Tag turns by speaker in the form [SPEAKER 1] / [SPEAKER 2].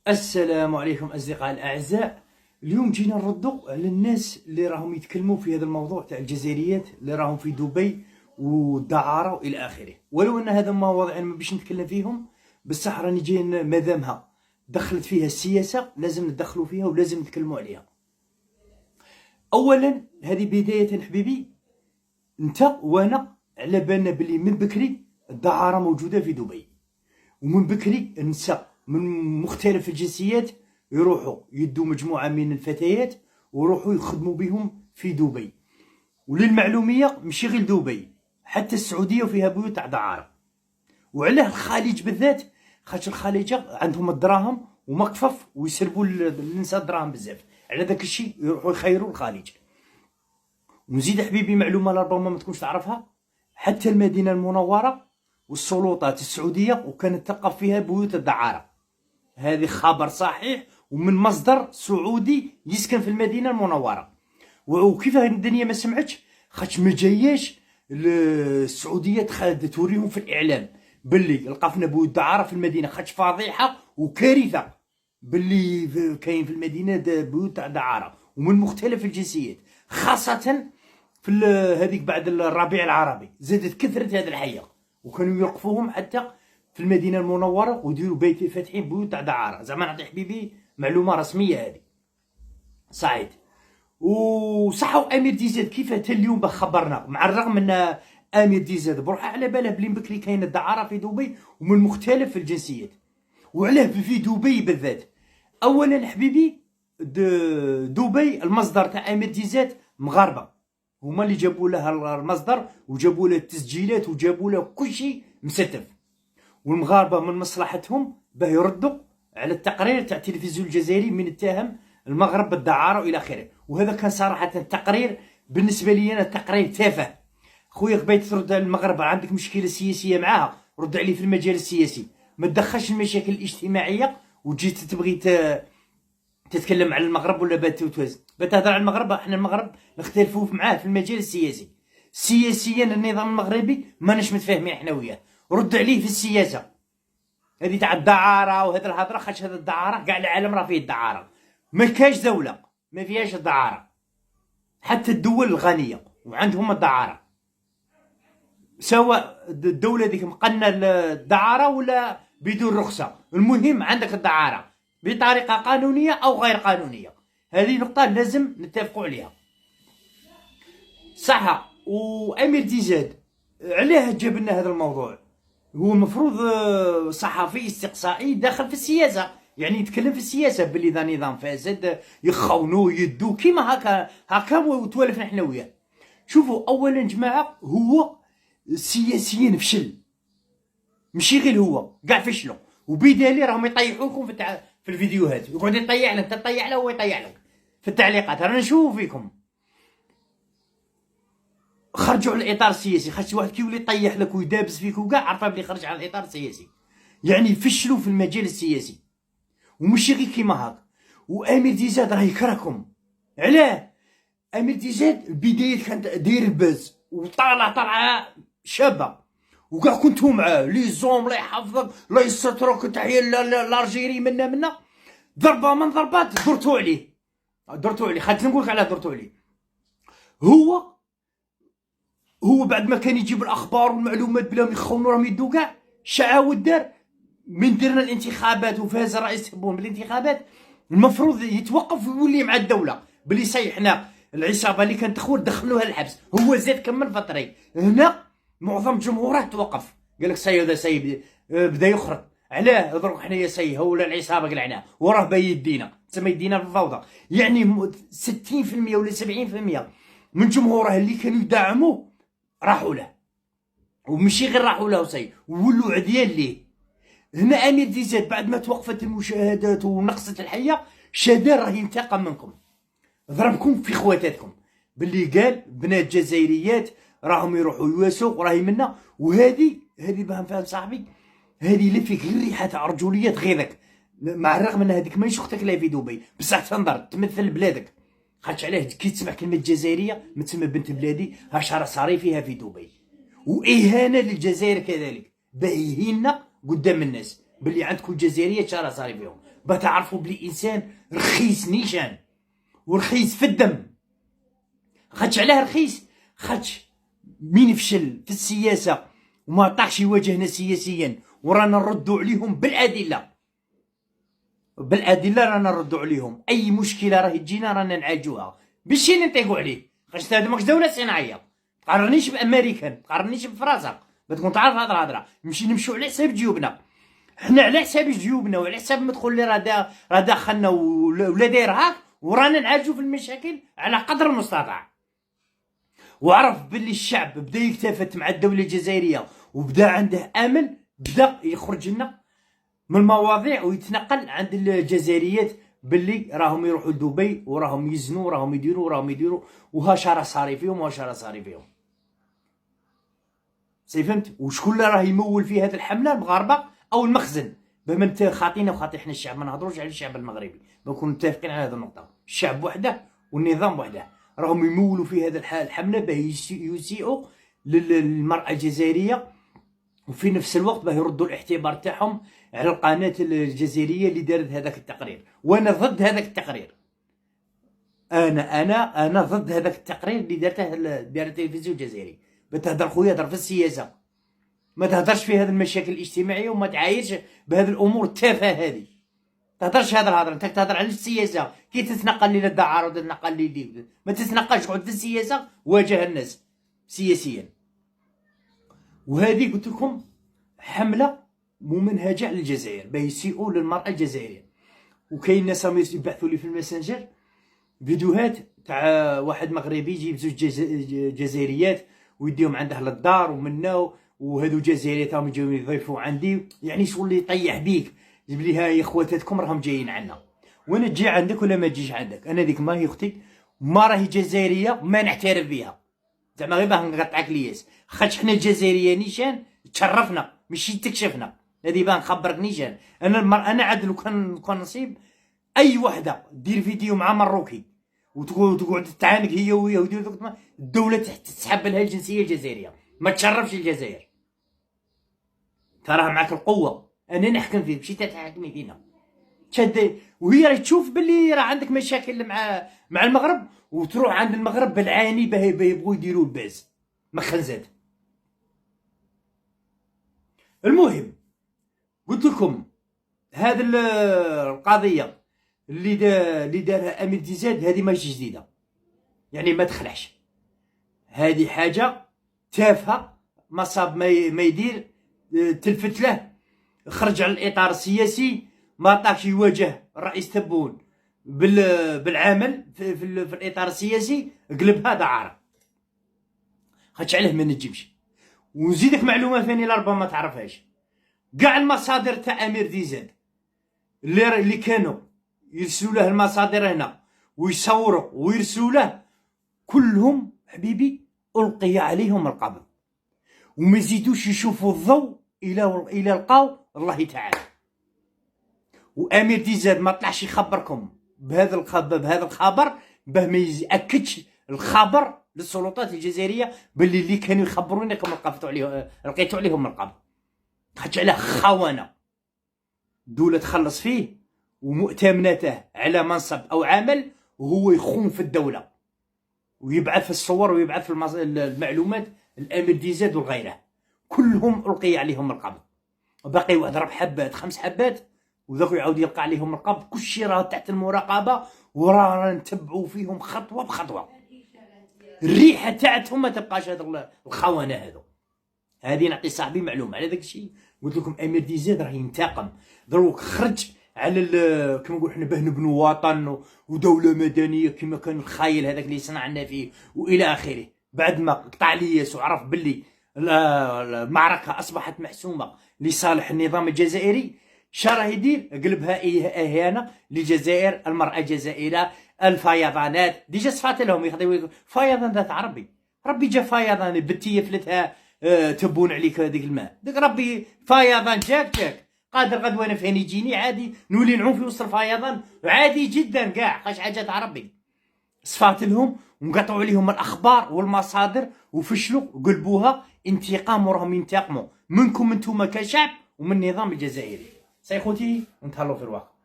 [SPEAKER 1] السلام عليكم أصدقائي الأعزاء. اليوم جينا نردوا على الناس اللي راهم يتكلموا في هذا الموضوع تاع الجزائريات اللي راهم في دبي والدعارة وإلى آخره. ولو أن هذا مواضيع ما باش نتكلم فيهم، بصح راني جاي مادامها دخلت فيها السياسة لازم ندخلوا فيها ولازم نتكلموا عليها. أولا هذه بداية حبيبي، أنت وأنا على بالنا بلي من بكري الدعارة موجودة في دبي، ومن بكري النساء من مختلف الجنسيات يروحوا يدوا مجموعة من الفتيات ويروحوا يخدموا بهم في دبي. وللمعلومية ماشي غير دبي، حتى السعودية وفيها بيوت تاع دعارة. وعلاه الخليج بالذات؟ خاطر الخليج عندهم الدراهم ومقفف ويسربوا للنساء الدراهم بزاف، على ذاك الشيء يروحوا يخيروا الخليج. ونزيد حبيبي معلومة ربما ما تكونش تعرفها، حتى المدينة المنورة والسلطات السعودية وكانت تقف فيها بيوت الدعارة. هذه خبر صحيح ومن مصدر سعودي يسكن في المدينة المنورة. وكيف الدنيا ما سمعتش؟ خاطش ما جاياش السعودية توريهم في الإعلام باللي لقفنا بيوت دعارة في المدينة، خاطش فضيحة وكارثة باللي كاين في المدينة بيوت تاع دعارة ومن مختلف الجنسيات، خاصة في هذيك بعد الربيع العربي زادت كثرت هذه الحية، وكانوا يوقفوهم حتى في المدينة المنورة ويديروا بيت فاتحين بيوت تاع دعارة. زعما نعطي حبيبي معلومة رسمية هذه صعيد. وصحوا امير ديزاد كيف حتى اليوم خبرنا، مع الرغم ان امير ديزاد بروحه على باله بلي بكري كاين الدعارة في دبي ومن مختلف الجنسيات. وعلاه في دبي بالذات؟ اولا حبيبي دبي المصدر تاع امير ديزاد مغاربة، هما اللي جابوا له المصدر وجابوا له التسجيلات وجابوا له كل شيء مستف. والمغاربه من مصلحتهم باه يردوا على التقرير تاع التلفزيون الجزائري من اتهم المغرب بالدعاره والى اخره. وهذا كان صراحه تقرير بالنسبه لي انا تقرير تافه. خويا بغيت ترد على المغرب عندك مشكله سياسيه معاها، رد عليه في المجال السياسي، ما تدخلش المشاكل الاجتماعيه وجيت تبغي تتكلم على المغرب ولا بتهضر على المغرب. احنا المغرب نختلفوا معاه في المجال السياسي. سياسيا النظام المغربي ماناش متفاهمين احنا وياه، رد عليه في السياسه هذه تاع الدعاره وهذا الهضره. خاطش هذا الدعاره كاع العالم راه فيه الدعاره، ما كاش دوله ما فيهاش الدعاره، حتى الدول الغنيه وعندهم الدعاره، سواء الدوله ديك مقنه الدعاره ولا بدون رخصه، المهم عندك الدعاره بطريقه قانونيه او غير قانونيه. هذه نقطه لازم نتفقوا عليها صح. وامير ديزاد علاه جاب لنا هذا الموضوع؟ هو المفروض صحفي استقصائي داخل في السياسه، يعني يتكلم في السياسه باللي ذا نظام فاسد يخونوا يدو كيما هكا وتوالفنا حنا وياه. شوفوا اولا جماعه، هو سياسيا فشل، ماشي غير هو كاع فشلوا، وبدالي راهم يطيحوكم في الفيديوهات، يقعد يطيح لك تطيح له وهو يطيح لك في التعليقات. رانا نشوفوا فيكم خرجوا على الاطار السياسي، خاطر واحد كيولي يطيح لك ويدابز فيك وكاع عرفه بلي خرج على الاطار السياسي، يعني فشلوا في المجال السياسي ومشي غير كيما هاك. وامير ديزاد راه يكرهكم. علاه؟ امير ديزاد البدايات كانت داير الباز طالعه شابه، وكاع كنتو معاه لي زوم الله يحفظك الله يسترك تحيه لارجيري منا ضربه من ضربات درتو عليه خاطر نقول لك علاه درتو عليه. هو بعد ما كان يجيب الاخبار والمعلومات بلاهم يخونوا راهم يدو كاع شعاود دار من درنا الانتخابات وفاز رئيس تبون بالانتخابات، المفروض يتوقف ويولي مع الدوله بلي صحيح حنا العصابه اللي كانت تخور دخلوها الحبس، هو زاد كمل في الطريق. هنا معظم جمهوره توقف قال لك سي هذا سي بدا يخرج. علاه دروك حنايا سي هو ولا العصابه قلعناه وراه باين يدينا تسمى يدينا في الفوضى. يعني 60% ولا 70% من جمهوره اللي كانوا يدعموه راحوا له، ومشي غير راحوا له سي وولوا عديان ليه. هنا امير ديزاد بعد ما توقفت المشاهدات ونقصت الحيه شادا راه ينتقم منكم، ضربكم في خواتاتكم باللي قال بنات جزائريات راهم يروحوا يواسوا وراهي منا. وهذه باه نفهم صاحبي، هذه اللي فيك غير ريحه تاع رجوليه تغيظك، مع الرغم ان هذيك ماهيش اختك لا في دبي، بصح تنظر تمثل بلادك. خاطش علاه كي تسمع كلمه جزائريه ما تسمى بنت بلادي هاش راه صاري فيها في دبي. واهانه للجزائر كذلك، باهينا قدام الناس باللي عندكم الجزائريه شارع صاري فيهم. بتعرفوا بلي انسان رخيص نيشان ورخيص في الدم. خاطش علاه رخيص؟ خاطش مين فشل في السياسه وما طاحش يواجهنا سياسيا ورانا نردوا عليهم بالادله. رانا نردوا عليهم. اي مشكله راهي تجينا رانا نعالجوها ماشي نطيقوا عليه. خاطش هذا ماكش دوله صناعيه. تقارنيش بامريكان، تقارنيش بفرنسا، بتكون تعرف هاد الهضره. نمشيو على حساب جيوبنا، حنا على حساب جيوبنا وعلى حساب مدخل اللي راه داخلنا ولا داير هاك، ورانا نعالجو في المشاكل على قدر المستطاع. وعرف باللي الشعب بدا يلتفت مع الدوله الجزائريه وبدا عنده امل، بدا يخرج لنا من المواضيع ويتنقل عند الجزائريات باللي راهم يروحوا لدبي وراهم يزنوا وراهم يديروا وهاش راه صاري فيهم فهمت. وشكون اللي راه يمول في هذه الحمله؟ المغاربه او المخزن. بما انت خاطينا وخاطي حنا الشعب، ما نهضروش على الشعب المغربي، نكونوا متفقين على هذه النقطه. الشعب وحده والنظام وحده راهم يمولوا في هذه الحمله باه يسيئوا للمراه الجزائريه، وفي نفس الوقت باه يردوا الاعتبار تاعهم على القناه الجزائريه اللي دارت هذاك التقرير. وانا ضد هذاك التقرير. انا ضد هذاك التقرير اللي دار التلفزيون الجزائري. بتهدر خويا هدر في السياسه، ما تهدرش في هذه المشاكل الاجتماعيه وما تعايرش بهذه الامور التافهه هذه. تهدرش هذا الهضره، انت تهدر على السياسه. كي تتنقل لي للدعاره وتتنقل لي ما تتنقلش، تقعد في السياسه واجه الناس سياسيا. وهذه قلت لكم حمله ممنهجه على الجزائر باه يسيئوا للمراه الجزائريه. وكاين ناس راهم يبعثوا لي في الماسنجر فيديوهات تاع واحد مغربي يجيب زوج جزائريات ويديهم عنده للدار ومنا، وهذو جزائريات راهم يجيو يضيفوا عندي، يعني شغل يطيح بيك، يجيب لي هاي خواتاتكم راهم جايين عندنا وانا تجي عندك ولا ما تجيش عندك. انا ديك ما هي اختي ما راهي جزائريه ما نعترف بها، زعما غير باه نقطعك لياس. خاطش حنا الجزائريه نيشان تشرفنا ماشي تكشفنا. هذه باه نخبرك نيشان. انا عاد لو كان نصيب اي وحده دير فيديو مع مروكي وتقعد تتعانق هي وهي الدوله تسحب لها الجنسيه الجزائريه، ما تشرفش الجزائر. تراه معك القوه، انا نحكم فيك ماشي تحكمي فينا. تشد وهي راهي تشوف باللي راه عندك مشاكل مع المغرب، وتروح عند المغرب بالعاني باه يبغوا يديروا الباز مخنزات. المهم قلت لكم هذه القضيه اللي دارها امير ديزاد هذه ماشي جديده، يعني ما تخلعش. هذه حاجه تافهه، مصاب ما يدير تلفت له، خرج على الاطار السياسي، ما طاقش يواجه الرئيس تبون بالعمل في الاطار السياسي، قلبها دعاره. خاطش عليه ما نجمش. ونزيدك معلومه ثانيه لربما ما تعرفهاش، كاع المصادر تاع امير ديزاد اللي كانوا يرسلوا له المصادر هنا ويصوروا ويرسلوا له، كلهم حبيبي ألقي عليهم القبض وما يزيدوش يشوفوا الضوء الى لقاو الله تعالى. وامير ديزاد ما طلعش يخبركم بهذا الخبر باه ما ياكدش الخبر للسلطات الجزائريه باللي اللي كانوا يخبرونكم لقيتوا عليهم القبض. خاطش على خونه دوله تخلص فيه ومؤتمناته على منصب او عمل، وهو يخون في الدوله ويبعث في الصور ويبعث في المعلومات الامير ديزاد وغيره، كلهم القي عليهم القبض. وباقي واحد 4 حبات 5 حبات وذاك يعاود يلقى عليهم القبض. كلشي راه تحت المراقبه ورانا نتبعوا فيهم خطوه بخطوه. الريحه تاعتهم ما تبقاش هذا الخونه هذو. هذه نعطي صاحبي معلومه على داك الشيء. قلت لكم امير ديزاد راه ينتقم دروك، خرج على كما نقول حنا باه نبنوا وطن ودوله مدنيه كما كان الخايل هذاك اللي صنعنا فيه والى اخره. بعد ما قطع لياس وعرف باللي المعركه اصبحت محسومه لصالح النظام الجزائري، شراه يدير قلبها اهانه للجزائر، المراه الجزائريه، الفيضانات. ديجا صفات لهم يخدموا فيضان ذات ربي جا فيضان بنتيه فلتها تبون عليك هذيك الماء ديك ربي فيضان جاك قادر غدوه انا فين يجيني عادي نولي نعوم في وسط الفيضان عادي جدا كاع. خاش حاجه تاع ربي صفات لهم ونقطعوا عليهم الاخبار والمصادر وفشلوا قلبوها انتقام، وراهم ينتقموا منكم انتم كشعب ومن النظام الجزائري. سي خوتي نتهلاو في الواقع.